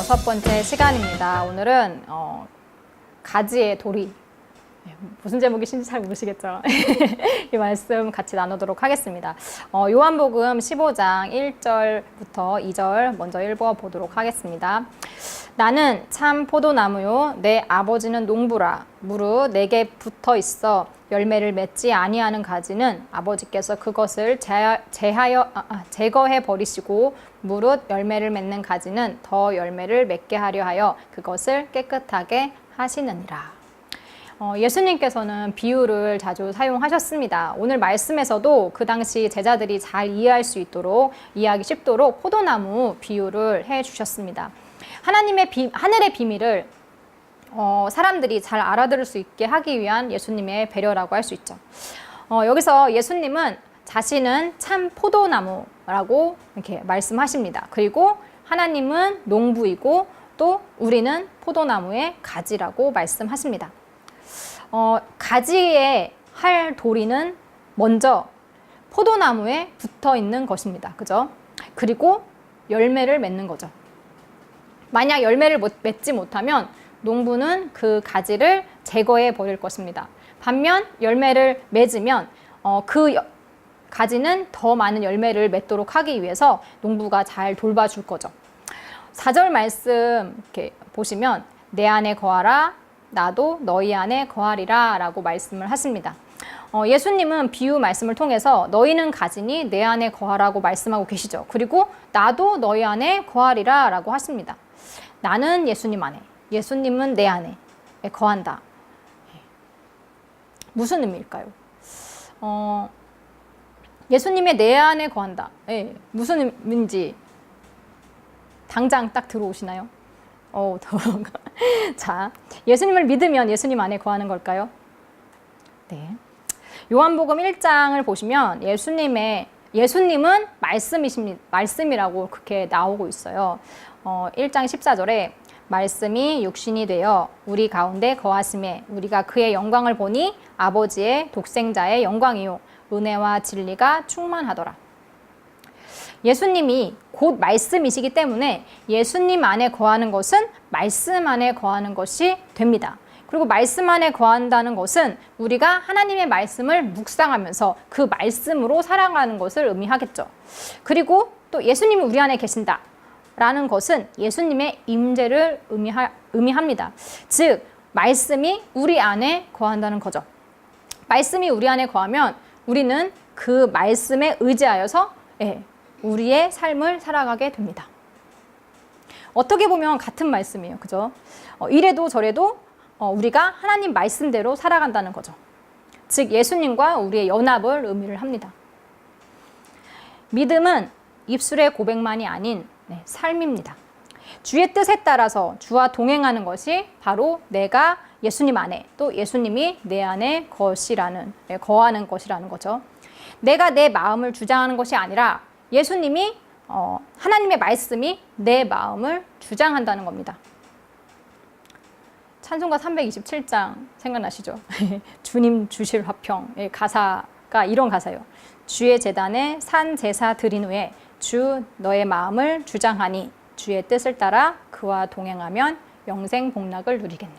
6번째 시간입니다. 오늘은 가지의 도리. 무슨 제목이신지 잘 모르시겠죠? 이 말씀 같이 나누도록 하겠습니다. 요한복음 15장 1절부터 2절 먼저 읽어 보도록 하겠습니다. 나는 참 포도나무요 내 아버지는 농부라. 무릇 내게 붙어 있어 열매를 맺지 아니하는 가지는 아버지께서 그것을 제거해 버리시고 무릇 열매를 맺는 가지는 더 열매를 맺게 하려 하여 그것을 깨끗하게 하시느니라. 예수님께서는 비유를 자주 사용하셨습니다. 오늘 말씀에서도 그 당시 제자들이 잘 이해할 수 있도록, 이해하기 쉽도록 포도나무 비유를 해주셨습니다. 하늘의 비밀을 사람들이 잘 알아들을 수 있게 하기 위한 예수님의 배려라고 할 수 있죠. 여기서 예수님은 자신은 참 포도나무라고 이렇게 말씀하십니다. 그리고 하나님은 농부이고 또 우리는 포도나무의 가지라고 말씀하십니다. 가지에 할 도리는 먼저 포도나무에 붙어 있는 것입니다. 그죠? 그리고 열매를 맺는 거죠. 만약 열매를 맺지 못하면 농부는 그 가지를 제거해 버릴 것입니다. 반면 열매를 맺으면 그 가지는 더 많은 열매를 맺도록 하기 위해서 농부가 잘 돌봐줄 거죠. 4절 말씀 이렇게 보시면 내 안에 거하라 나도 너희 안에 거하리라 라고 말씀을 하십니다. 예수님은 비유 말씀을 통해서 너희는 가지니 내 안에 거하라고 말씀하고 계시죠. 그리고 나도 너희 안에 거하리라 라고 하십니다. 나는 예수님 안에, 예수님은 내 안에 거한다. 무슨 의미일까요? 예수님의 내 안에 거한다. 무슨 의미인지 당장 딱 들어오시나요? 자, 예수님을 믿으면 예수님 안에 거하는 걸까요? 네. 요한복음 1장을 보시면 예수님은 말씀이라고 그렇게 나오고 있어요. 1장 14절에 말씀이 육신이 되어 우리 가운데 거하심에 우리가 그의 영광을 보니 아버지의 독생자의 영광이요 은혜와 진리가 충만하더라. 예수님이 곧 말씀이시기 때문에 예수님 안에 거하는 것은 말씀 안에 거하는 것이 됩니다. 그리고 말씀 안에 거한다는 것은 우리가 하나님의 말씀을 묵상하면서 그 말씀으로 살아가는 것을 의미하겠죠. 그리고 또 예수님이 우리 안에 계신다 라는 것은 예수님의 임재를 의미합니다. 즉 말씀이 우리 안에 거한다는 거죠. 말씀이 우리 안에 거하면 우리는 그 말씀에 의지하여서 우리의 삶을 살아가게 됩니다. 어떻게 보면 같은 말씀이에요. 그죠? 이래도 저래도 우리가 하나님 말씀대로 살아간다는 거죠. 즉 예수님과 우리의 연합을 의미를 합니다. 믿음은 입술의 고백만이 아닌 삶입니다. 주의 뜻에 따라서 주와 동행하는 것이 바로 내가 예수님 안에 또 예수님이 내 안에 거하는 것이라는 거죠. 내가 내 마음을 주장하는 것이 아니라 예수님이 하나님의 말씀이 내 마음을 주장한다는 겁니다. 찬송가 327장 생각나시죠? 주님 주실 화평 가사가 이런 가사예요. 주의 제단에 산 제사 드린 후에 주 너의 마음을 주장하니 주의 뜻을 따라 그와 동행하면 영생 복락을 누리겠네.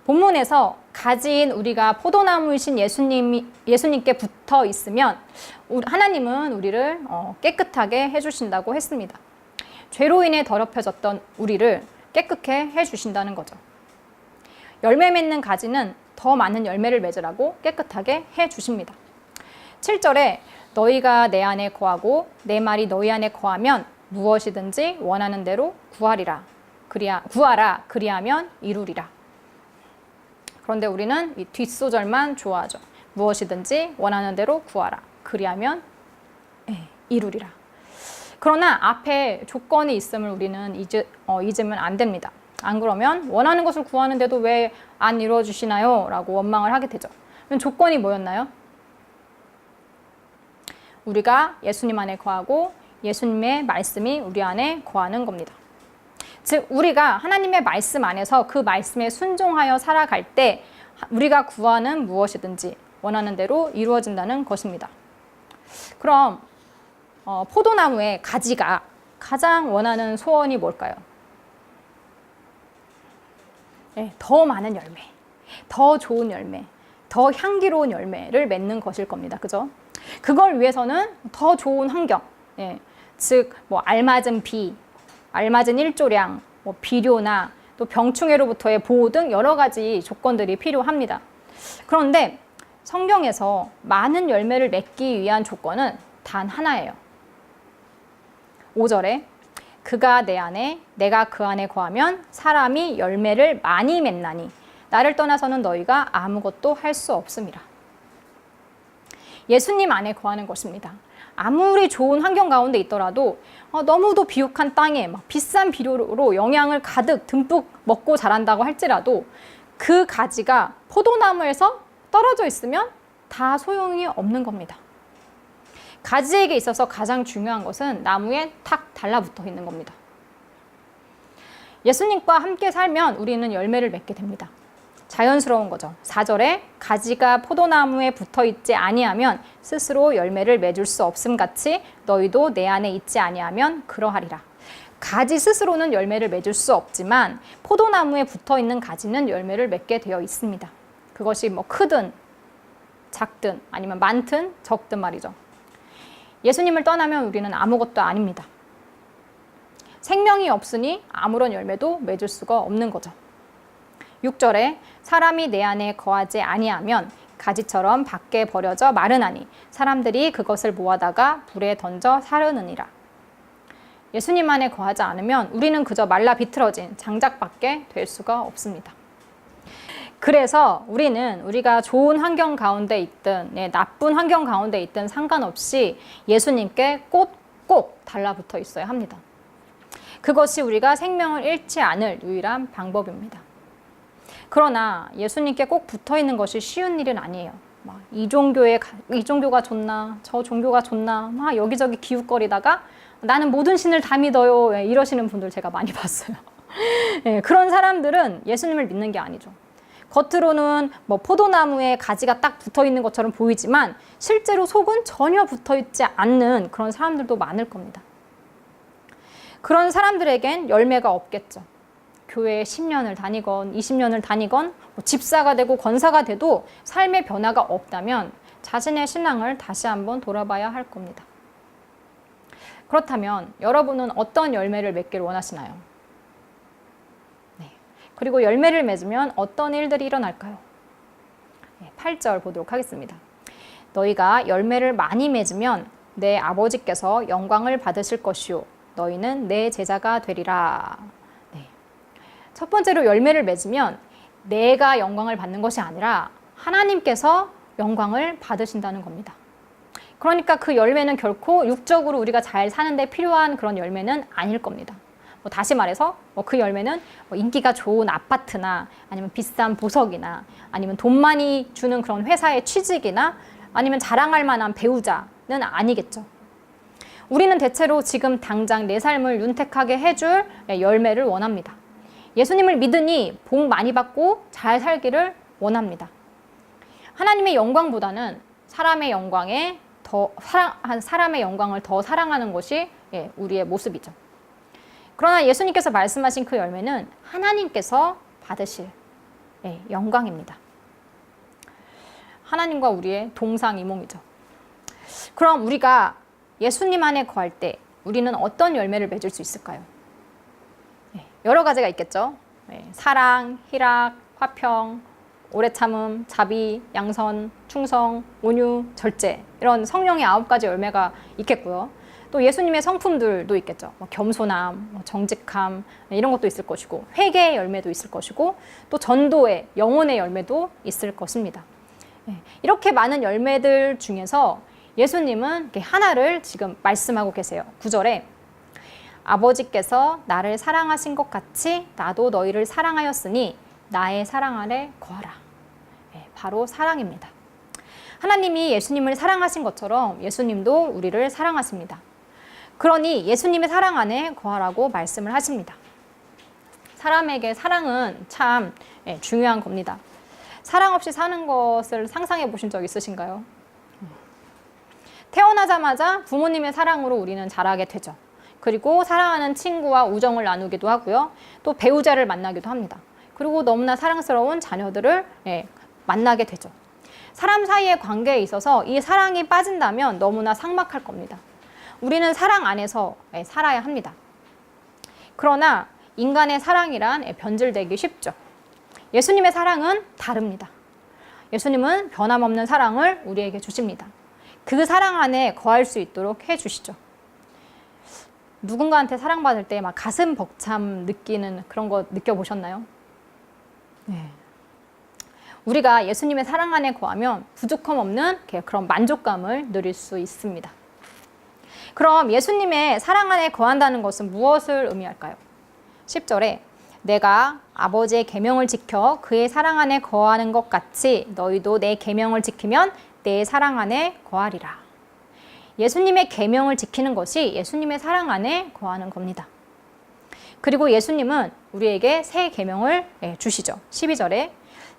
본문에서 가지인 우리가 포도나무이신 예수님께 붙어 있으면 하나님은 우리를 깨끗하게 해주신다고 했습니다. 죄로 인해 더럽혀졌던 우리를 깨끗게 해주신다는 거죠. 열매 맺는 가지는 더 많은 열매를 맺으라고 깨끗하게 해주십니다. 7절에 너희가 내 안에 거하고 내 말이 너희 안에 거하면 무엇이든지 원하는 대로 구하라 그리하면 이루리라. 그런데 우리는 이 뒷소절만 좋아하죠. 무엇이든지 원하는 대로 구하라. 그리하면 이루리라. 그러나 앞에 조건이 있음을 우리는 잊으면 안 됩니다. 안 그러면 원하는 것을 구하는데도 왜 안 이루어주시나요? 라고 원망을 하게 되죠. 그럼 조건이 뭐였나요? 우리가 예수님 안에 거하고 예수님의 말씀이 우리 안에 거하는 겁니다. 즉 우리가 하나님의 말씀 안에서 그 말씀에 순종하여 살아갈 때 우리가 구하는 무엇이든지 원하는 대로 이루어진다는 것입니다. 그럼 포도나무의 가지가 가장 원하는 소원이 뭘까요? 네, 더 많은 열매, 더 좋은 열매, 더 향기로운 열매를 맺는 것일 겁니다. 그죠? 그걸 위해서는 더 좋은 환경, 예, 즉 뭐 알맞은 비, 알맞은 일조량, 뭐 비료나 또 병충해로부터의 보호 등 여러 가지 조건들이 필요합니다. 그런데 성경에서 많은 열매를 맺기 위한 조건은 단 하나예요. 5절에 그가 내 안에 내가 그 안에 거하면 사람이 열매를 많이 맺나니 나를 떠나서는 너희가 아무것도 할 수 없음이라. 예수님 안에 거하는 것입니다. 아무리 좋은 환경 가운데 있더라도 너무도 비옥한 땅에 막 비싼 비료로 영양을 가득 듬뿍 먹고 자란다고 할지라도 그 가지가 포도나무에서 떨어져 있으면 다 소용이 없는 겁니다. 가지에게 있어서 가장 중요한 것은 나무에 탁 달라붙어 있는 겁니다. 예수님과 함께 살면 우리는 열매를 맺게 됩니다. 자연스러운 거죠. 4절에 가지가 포도나무에 붙어 있지 아니하면 스스로 열매를 맺을 수 없음 같이 너희도 내 안에 있지 아니하면 그러하리라. 가지 스스로는 열매를 맺을 수 없지만 포도나무에 붙어 있는 가지는 열매를 맺게 되어 있습니다. 그것이 뭐 크든 작든 아니면 많든 적든 말이죠. 예수님을 떠나면 우리는 아무것도 아닙니다. 생명이 없으니 아무런 열매도 맺을 수가 없는 거죠. 6절에 사람이 내 안에 거하지 아니하면 가지처럼 밖에 버려져 마르나니 사람들이 그것을 모아다가 불에 던져 사르느니라. 예수님 안에 거하지 않으면 우리는 그저 말라 비틀어진 장작밖에 될 수가 없습니다. 그래서 우리는 우리가 좋은 환경 가운데 있든 나쁜 환경 가운데 있든 상관없이 예수님께 꼭 달라붙어 있어야 합니다. 그것이 우리가 생명을 잃지 않을 유일한 방법입니다. 그러나 예수님께 꼭 붙어 있는 것이 쉬운 일은 아니에요. 막 이 종교가 좋나 저 종교가 좋나 막 여기저기 기웃거리다가 나는 모든 신을 다 믿어요 이러시는 분들 제가 많이 봤어요. 그런 사람들은 예수님을 믿는 게 아니죠. 겉으로는 뭐 포도나무에 가지가 딱 붙어 있는 것처럼 보이지만 실제로 속은 전혀 붙어 있지 않는 그런 사람들도 많을 겁니다. 그런 사람들에겐 열매가 없겠죠. 교회에 10년을 다니건 20년을 다니건 뭐 집사가 되고 권사가 돼도 삶의 변화가 없다면 자신의 신앙을 다시 한번 돌아봐야 할 겁니다. 그렇다면 여러분은 어떤 열매를 맺기를 원하시나요? 그리고 열매를 맺으면 어떤 일들이 일어날까요? 8절 보도록 하겠습니다. 너희가 열매를 많이 맺으면 내 아버지께서 영광을 받으실 것이요 너희는 내 제자가 되리라. 첫 번째로 열매를 맺으면 내가 영광을 받는 것이 아니라 하나님께서 영광을 받으신다는 겁니다. 그러니까 그 열매는 결코 육적으로 우리가 잘 사는데 필요한 그런 열매는 아닐 겁니다. 다시 말해서 그 열매는 인기가 좋은 아파트나 아니면 비싼 보석이나 아니면 돈 많이 주는 그런 회사의 취직이나 아니면 자랑할 만한 배우자는 아니겠죠. 우리는 대체로 지금 당장 내 삶을 윤택하게 해줄 열매를 원합니다. 예수님을 믿으니 복 많이 받고 잘 살기를 원합니다. 하나님의 영광보다는 사람의 영광을 더 사랑하는 것이 우리의 모습이죠. 그러나 예수님께서 말씀하신 그 열매는 하나님께서 받으실 영광입니다. 하나님과 우리의 동상이몽이죠. 그럼 우리가 예수님 안에 거할 때 우리는 어떤 열매를 맺을 수 있을까요? 여러 가지가 있겠죠. 사랑, 희락, 화평, 오래 참음, 자비, 양선, 충성, 온유, 절제 이런 성령의 9가지 열매가 있겠고요. 또 예수님의 성품들도 있겠죠. 겸손함, 정직함 이런 것도 있을 것이고 회개의 열매도 있을 것이고 또 전도의 영혼의 열매도 있을 것입니다. 이렇게 많은 열매들 중에서 예수님은 하나를 지금 말씀하고 계세요. 9절에 아버지께서 나를 사랑하신 것 같이 나도 너희를 사랑하였으니 나의 사랑 안에 거하라. 바로 사랑입니다. 하나님이 예수님을 사랑하신 것처럼 예수님도 우리를 사랑하십니다. 그러니 예수님의 사랑 안에 거하라고 말씀을 하십니다. 사람에게 사랑은 참 중요한 겁니다. 사랑 없이 사는 것을 상상해 보신 적 있으신가요? 태어나자마자 부모님의 사랑으로 우리는 자라게 되죠. 그리고 사랑하는 친구와 우정을 나누기도 하고요. 또 배우자를 만나기도 합니다. 그리고 너무나 사랑스러운 자녀들을 만나게 되죠. 사람 사이의 관계에 있어서 이 사랑이 빠진다면 너무나 삭막할 겁니다. 우리는 사랑 안에서 살아야 합니다. 그러나 인간의 사랑이란 변질되기 쉽죠. 예수님의 사랑은 다릅니다. 예수님은 변함없는 사랑을 우리에게 주십니다. 그 사랑 안에 거할 수 있도록 해주시죠. 누군가한테 사랑받을 때 막 가슴 벅참 느끼는 그런 거 느껴보셨나요? 네. 우리가 예수님의 사랑 안에 거하면 부족함 없는 그런 만족감을 누릴 수 있습니다. 그럼 예수님의 사랑 안에 거한다는 것은 무엇을 의미할까요? 10절에 내가 아버지의 계명을 지켜 그의 사랑 안에 거하는 것 같이 너희도 내 계명을 지키면 내 사랑 안에 거하리라. 예수님의 계명을 지키는 것이 예수님의 사랑 안에 거하는 겁니다. 그리고 예수님은 우리에게 새 계명을 주시죠. 12절에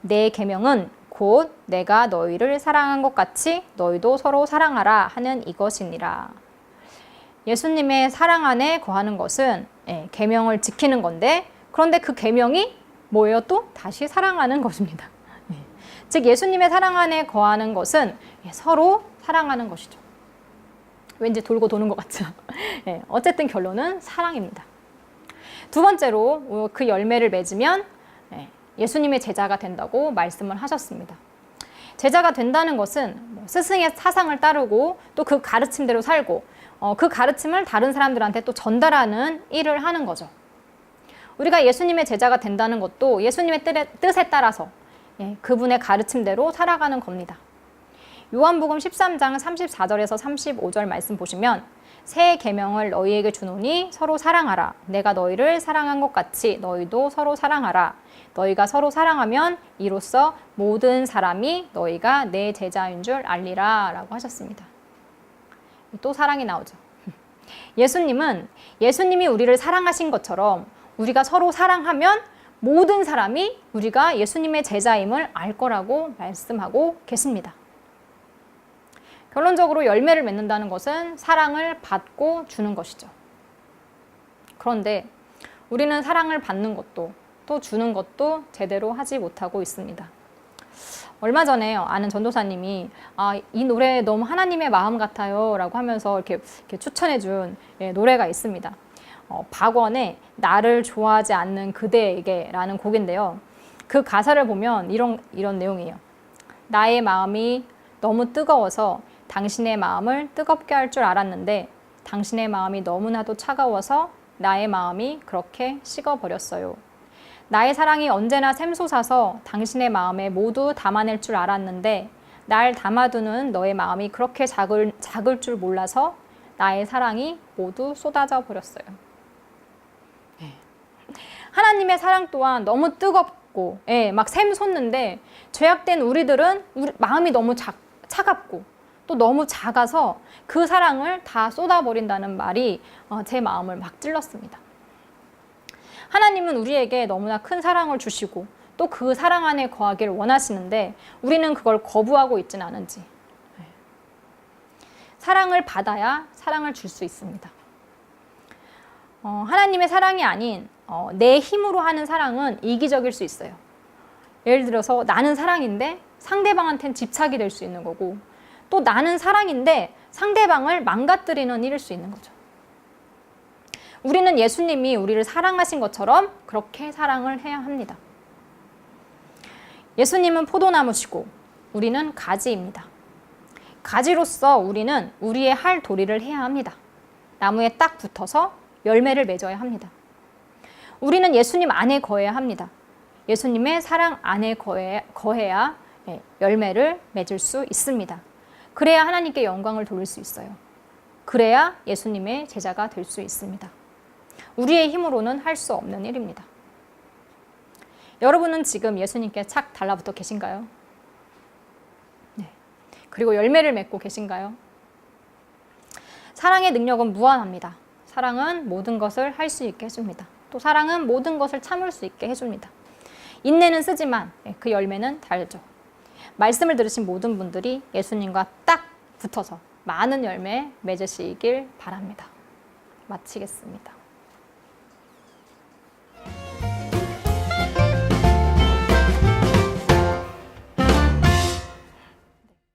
내 계명은 곧 내가 너희를 사랑한 것 같이 너희도 서로 사랑하라 하는 이것이니라. 예수님의 사랑 안에 거하는 것은 계명을 지키는 건데, 그런데 그 계명이 뭐예요? 또 다시 사랑하는 것입니다. 즉 예수님의 사랑 안에 거하는 것은 서로 사랑하는 것이죠. 왠지 돌고 도는 것 같죠. 어쨌든 결론은 사랑입니다. 두 번째로 그 열매를 맺으면 예수님의 제자가 된다고 말씀을 하셨습니다. 제자가 된다는 것은 스승의 사상을 따르고 또 그 가르침대로 살고 그 가르침을 다른 사람들한테 또 전달하는 일을 하는 거죠. 우리가 예수님의 제자가 된다는 것도 예수님의 뜻에 따라서 그분의 가르침대로 살아가는 겁니다. 요한복음 13장 34절에서 35절 말씀 보시면 새 계명을 너희에게 주노니 서로 사랑하라. 내가 너희를 사랑한 것 같이 너희도 서로 사랑하라. 너희가 서로 사랑하면 이로써 모든 사람이 너희가 내 제자인 줄 알리라 라고 하셨습니다. 또 사랑이 나오죠. 예수님이 우리를 사랑하신 것처럼 우리가 서로 사랑하면 모든 사람이 우리가 예수님의 제자임을 알 거라고 말씀하고 계십니다. 결론적으로 열매를 맺는다는 것은 사랑을 받고 주는 것이죠. 그런데 우리는 사랑을 받는 것도 또 주는 것도 제대로 하지 못하고 있습니다. 얼마 전에 아는 전도사님이 이 노래 너무 하나님의 마음 같아요 라고 하면서 이렇게 추천해 준 노래가 있습니다. 박원의 나를 좋아하지 않는 그대에게 라는 곡인데요. 그 가사를 보면 이런 내용이에요. 나의 마음이 너무 뜨거워서 당신의 마음을 뜨겁게 할 줄 알았는데 당신의 마음이 너무나도 차가워서 나의 마음이 그렇게 식어버렸어요. 나의 사랑이 언제나 샘솟아서 당신의 마음에 모두 담아낼 줄 알았는데 날 담아두는 너의 마음이 그렇게 작을 줄 몰라서 나의 사랑이 모두 쏟아져 버렸어요. 하나님의 사랑 또한 너무 뜨겁고 막 샘솟는데 죄악된 우리들은 마음이 너무 차갑고 또 너무 작아서 그 사랑을 다 쏟아버린다는 말이 제 마음을 막 찔렀습니다. 하나님은 우리에게 너무나 큰 사랑을 주시고 또 그 사랑 안에 거하기를 원하시는데 우리는 그걸 거부하고 있지는 않은지. 사랑을 받아야 사랑을 줄 수 있습니다. 하나님의 사랑이 아닌 내 힘으로 하는 사랑은 이기적일 수 있어요. 예를 들어서 나는 사랑인데 상대방한테는 집착이 될 수 있는 거고 또 나는 사랑인데 상대방을 망가뜨리는 일일 수 있는 거죠. 우리는 예수님이 우리를 사랑하신 것처럼 그렇게 사랑을 해야 합니다. 예수님은 포도나무시고 우리는 가지입니다. 가지로서 우리는 우리의 할 도리를 해야 합니다. 나무에 딱 붙어서 열매를 맺어야 합니다. 우리는 예수님 안에 거해야 합니다. 예수님의 사랑 안에 거해야 열매를 맺을 수 있습니다. 그래야 하나님께 영광을 돌릴 수 있어요. 그래야 예수님의 제자가 될 수 있습니다. 우리의 힘으로는 할 수 없는 일입니다. 여러분은 지금 예수님께 착 달라붙어 계신가요? 네. 그리고 열매를 맺고 계신가요? 사랑의 능력은 무한합니다. 사랑은 모든 것을 할 수 있게 해줍니다. 또 사랑은 모든 것을 참을 수 있게 해줍니다. 인내는 쓰지만 그 열매는 달죠. 말씀을 들으신 모든 분들이 예수님과 딱 붙어서 많은 열매 맺으시길 바랍니다. 마치겠습니다.